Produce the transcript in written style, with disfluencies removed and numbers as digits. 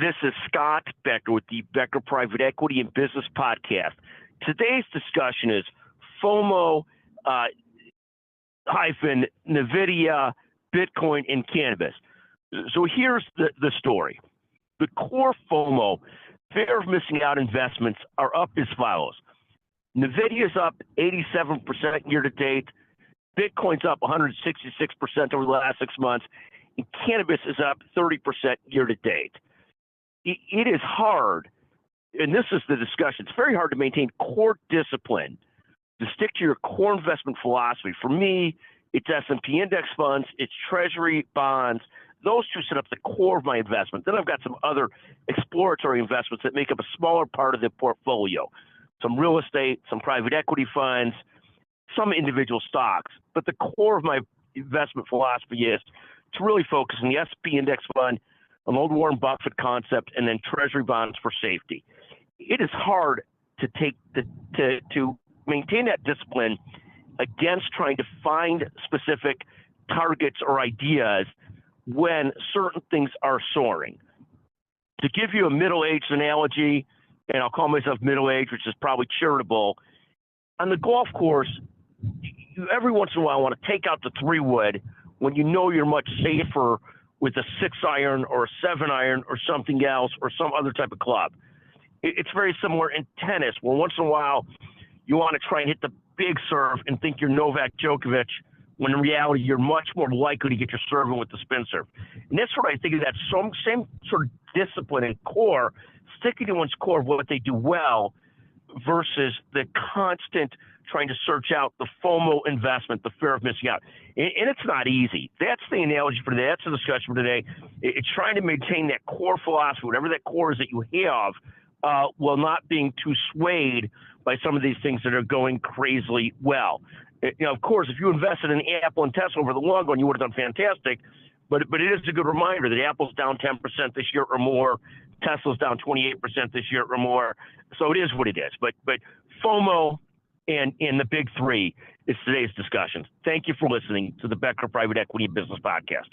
This is Scott Becker with the Becker Private Equity and Business Podcast. Today's discussion is FOMO hyphen NVIDIA, Bitcoin, and cannabis. So here's the story. The core FOMO, fear of missing out investments, are up as follows. NVIDIA is up 87% year to date. Bitcoin's up 166% over the last 6 months. And cannabis is up 30% year to date. It is hard, and this is the discussion, it's very hard to maintain core discipline, to stick to your core investment philosophy. For me, it's S&P index funds, it's treasury bonds. Those two set up the core of my investment. Then I've got some other exploratory investments that make up a smaller part of the portfolio. Some real estate, some private equity funds, some individual stocks. But the core of my investment philosophy is to really focus on the S&P index fund, an old Warren Buffett concept, and then treasury bonds for safety. It is hard to maintain that discipline against trying to find specific targets or ideas when certain things are soaring. To give you a middle-aged analogy, and I'll call myself middle-aged, which is probably charitable, on the golf course, you every once in a while want to take out the 3-wood when you know you're much safer with a 6-iron or a 7-iron or something else or some other type of club. It's very similar in tennis, where once in a while you want to try and hit the big serve and think you're Novak Djokovic, when in reality you're much more likely to get your serve in with the spin serve. And that's what I think of, that same sort of discipline and core, sticking to one's core of what they do well versus the constant trying to search out the FOMO investment, the fear of missing out. And it's not easy. That's the analogy for today. That's the discussion for today. It's trying to maintain that core philosophy, whatever that core is that you have, while not being too swayed by some of these things that are going crazily well. Of course, if you invested in Apple and Tesla over the long run, you would have done fantastic. But it is a good reminder that Apple's down 10% this year or more. Tesla's down 28% this year or more. So it is what it is. But FOMO and the Big Three is today's discussion. Thank you for listening to the Becker Private Equity Business Podcast.